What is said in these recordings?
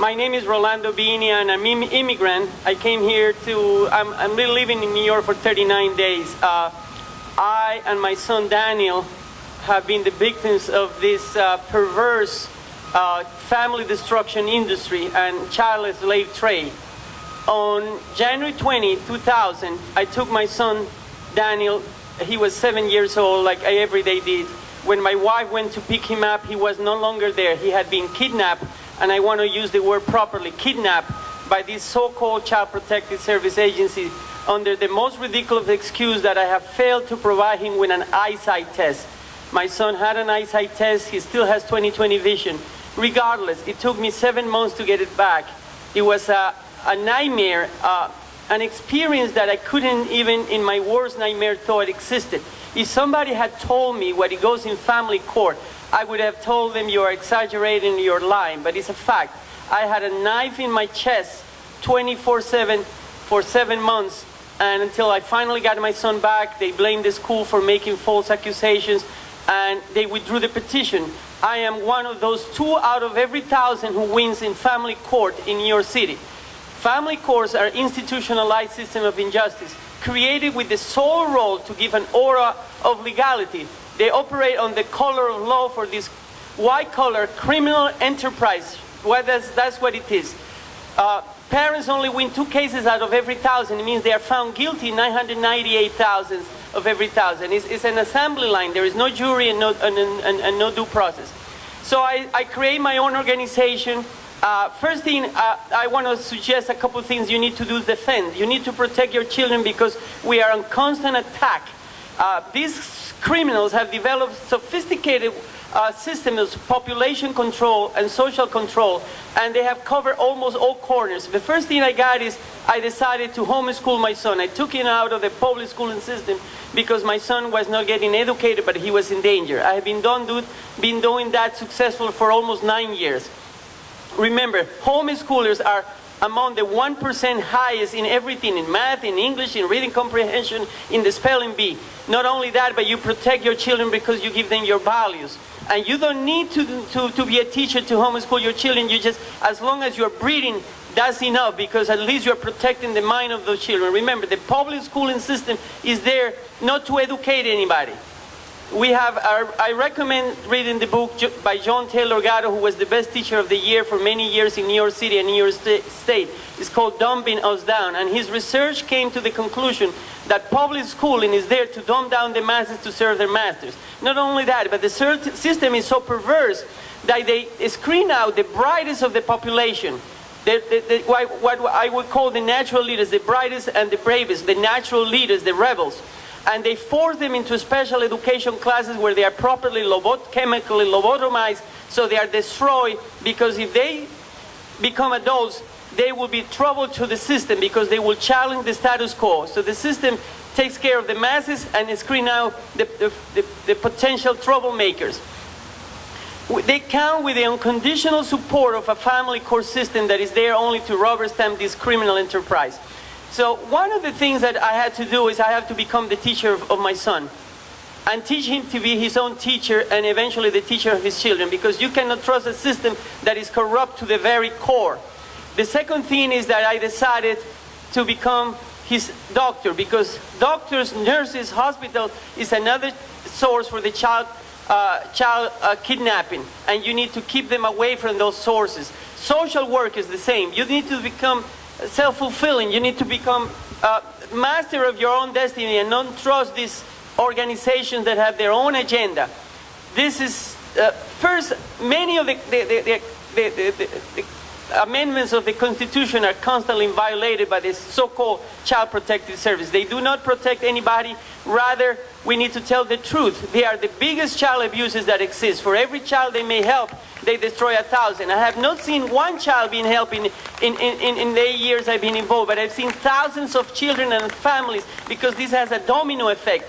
My name is Rolando Bini, and I'm an immigrant. I came here I'm really living in New York for 39 days. I and my son Daniel have been the victims of this perverse family destruction industry and child slave trade. On January 20, 2000, I took my son Daniel. He was 7 years old, like I every day did. When my wife went to pick him up, he was no longer there. He had been kidnapped, and I want to use the word properly, kidnapped by this so-called Child Protective Service agency under the most ridiculous excuse that I have failed to provide him with an eyesight test. My son had an eyesight test. He still has 20/20 vision. Regardless, it took me 7 months to get it back. It was a nightmare, an experience that I couldn't even in my worst nightmare thought existed. If somebody had told me what it goes in family court, I would have told them you're exaggerating, you're lying, but it's a fact. I had a knife in my chest 24/7 for 7 months, and until I finally got my son back, they blamed the school for making false accusations, and they withdrew the petition. I am one of those 2 out of every 1,000 who wins in family court in New York City. Family courts are institutionalized system of injustice, created with the sole role to give an aura of legality. They operate on the color of law for this white-collar criminal enterprise. Well, that's what it is. Parents only win 2 cases out of every 1,000. It means they are found guilty 998,000 of every 1,000. It's an assembly line. There is no jury and no due process. So I create my own organization. First thing, I want to suggest a couple of things you need to do is defend. You need to protect your children because we are on constant attack. These criminals have developed sophisticated systems of population control and social control, and they have covered almost all corners. The first thing I got is I decided to homeschool my son. I took him out of the public schooling system because my son was not getting educated, but he was in danger. I have been doing that successfully for almost 9 years. Remember, homeschoolers are among the 1% highest in everything, in math, in English, in reading comprehension, in the spelling bee. Not only that, but you protect your children because you give them your values. And you don't need to be a teacher to homeschool your children. You just, as long as you're breeding, that's enough, because at least you're protecting the mind of those children. Remember, the public schooling system is there not to educate anybody. I recommend reading the book by John Taylor Gatto, who was the best teacher of the year for many years in New York City and New York State. It's called Dumbing Us Down. And his research came to the conclusion that public schooling is there to dumb down the masses to serve their masters. Not only that, but the system is so perverse that they screen out the brightest of the population. What I would call the natural leaders, the brightest and the bravest, the natural leaders, the rebels. And they force them into special education classes where they are properly chemically lobotomized, so they are destroyed, because if they become adults, they will be trouble to the system because they will challenge the status quo. So the system takes care of the masses and screen out the potential troublemakers. They count with the unconditional support of a family court system that is there only to rubber stamp this criminal enterprise. So one of the things that I had to do is I have to become the teacher of my son and teach him to be his own teacher and eventually the teacher of his children, because you cannot trust a system that is corrupt to the very core. The second thing is that I decided to become his doctor, because doctors, nurses, hospital is another source for the child kidnapping, and you need to keep them away from those sources. Social work is the same. You need to become self-fulfilling. You need to become master of your own destiny and not trust these organizations that have their own agenda. This is first, many of the amendments of the Constitution are constantly violated by this so-called Child Protective Service. They do not protect anybody. Rather, we need to tell the truth. They are the biggest child abuses that exist. For every child they may help, they destroy 1,000. I have not seen one child being helped in the years I've been involved, but I've seen thousands of children and families, because this has a domino effect.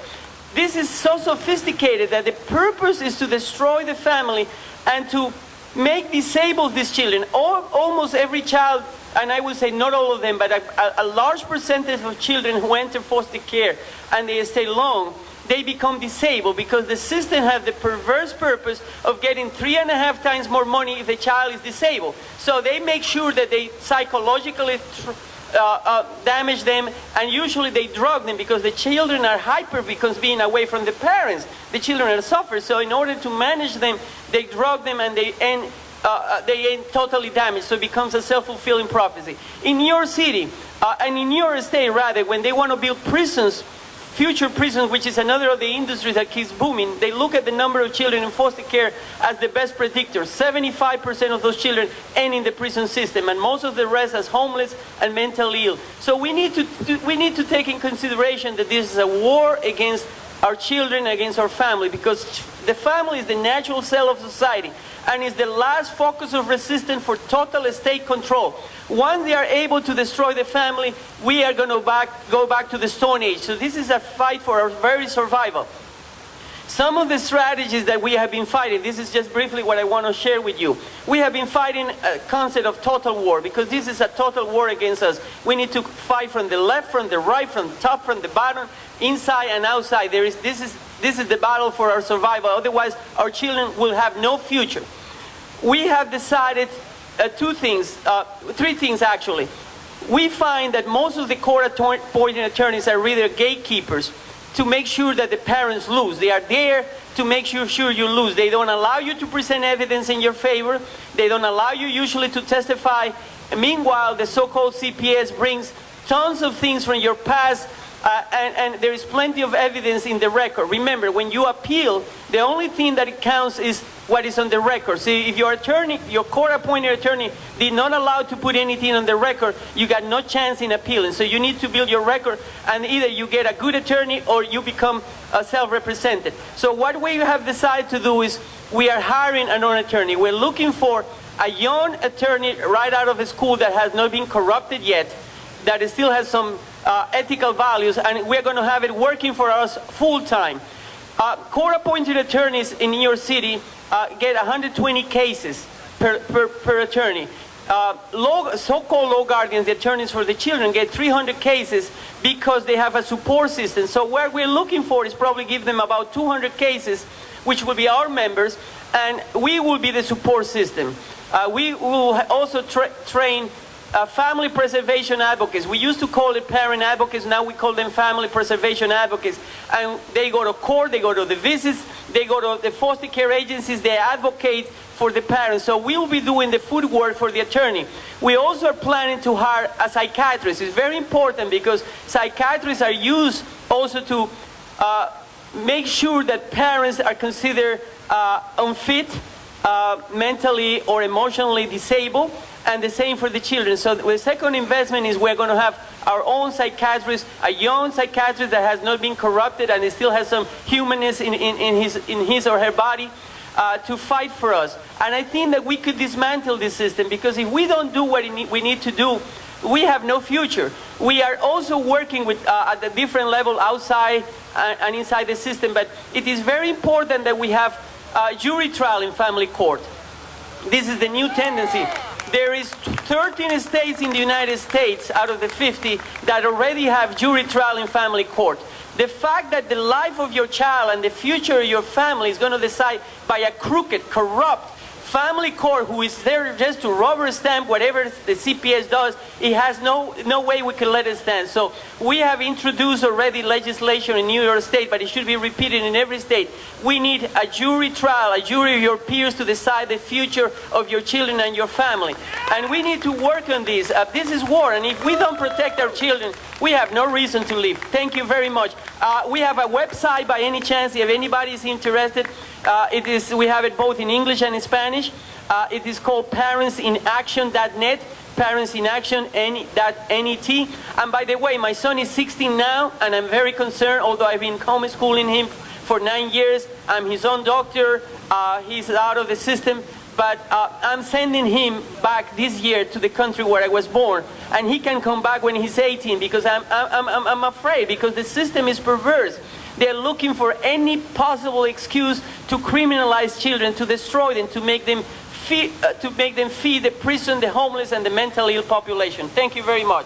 This is so sophisticated that the purpose is to destroy the family and to disable these children. Almost every child, and I would say not all of them, but a large percentage of children who enter foster care and they stay long, they become disabled because the system has the perverse purpose of getting 3.5 times more money if the child is disabled. So they make sure that they psychologically damage them, and usually they drug them because the children are hyper because being away from the parents. The children are suffering. So in order to manage them, they drug them and they end totally damaged. So it becomes a self-fulfilling prophecy. In New York City, and in New York State rather, when they want to build prisons, future prisons, which is another of the industries that keeps booming, they look at the number of children in foster care as the best predictor. 75% of those children end in the prison system, and most of the rest as homeless and mentally ill. So we need to take in consideration that this is a war against our children, against our family, because the family is the natural cell of society and is the last focus of resistance for total state control. Once they are able to destroy the family, we are going to go back to the Stone Age. So this is a fight for our very survival. Some of the strategies that we have been fighting, this is just briefly what I want to share with you. We have been fighting a concept of total war, because this is a total war against us. We need to fight from the left, from the right, from the top, from the bottom, inside and outside. This is the battle for our survival. Otherwise, our children will have no future. We have decided three things actually. We find that most of the court-appointed attorneys are really gatekeepers to make sure that the parents lose. They are there to make sure you lose. They don't allow you to present evidence in your favor. They don't allow you usually to testify. Meanwhile, the so-called CPS brings tons of things from your past, and there is plenty of evidence in the record. Remember, when you appeal, the only thing that it counts is what is on the record. So if your attorney, your court-appointed attorney, did not allow to put anything on the record, you got no chance in appealing. So you need to build your record, and either you get a good attorney or you become self-represented. So what we have decided to do is we are hiring an attorney. We're looking for a young attorney right out of school that has not been corrupted yet, that still has some ethical values, and we're going to have it working for us full-time. Court-appointed attorneys in New York City get 120 cases per attorney. So-called law guardians, the attorneys for the children, get 300 cases because they have a support system. So what we're looking for is probably give them about 200 cases, which will be our members, and we will be the support system. We will also train family preservation advocates. We used to call it parent advocates, now we call them family preservation advocates. And they go to court, they go to the visits, they go to the foster care agencies, they advocate for the parents. So we will be doing the footwork for the attorney. We also are planning to hire a psychiatrist. It's very important because psychiatrists are used also to make sure that parents are considered unfit, mentally or emotionally disabled, and the same for the children. So the second investment is we're going to have our own psychiatrist, a young psychiatrist that has not been corrupted and still has some humanness in his or her body to fight for us. And I think that we could dismantle this system, because if we don't do what we need to do, we have no future. We are also working with at a different level outside and inside the system, but it is very important that we have jury trial in family court. This is the new tendency. There is 13 states in the United States out of the 50 that already have jury trial in family court. The fact that the life of your child and the future of your family is going to decide by a crooked, corrupt family court who is there just to rubber stamp whatever the CPS does, it has no way we can let it stand. So we have introduced already legislation in New York State, but it should be repeated in every state. We need a jury trial, a jury of your peers to decide the future of your children and your family. And we need to work on this. This is war, and if we don't protect our children, we have no reason to live. Thank you very much. We have a website by any chance, if anybody is interested. We have it both in English and in Spanish. It is called parentsinaction.net, parentsinaction.net. And by the way, my son is 16 now, and I'm very concerned, although I've been homeschooling him for 9 years. I'm his own doctor. He's out of the system. But I'm sending him back this year to the country where I was born, and he can come back when he's 18, because I'm afraid, because the system is perverse. They're looking for any possible excuse to criminalize children, to destroy them, to make them feed the prison, the homeless, and the mentally ill population. Thank you very much.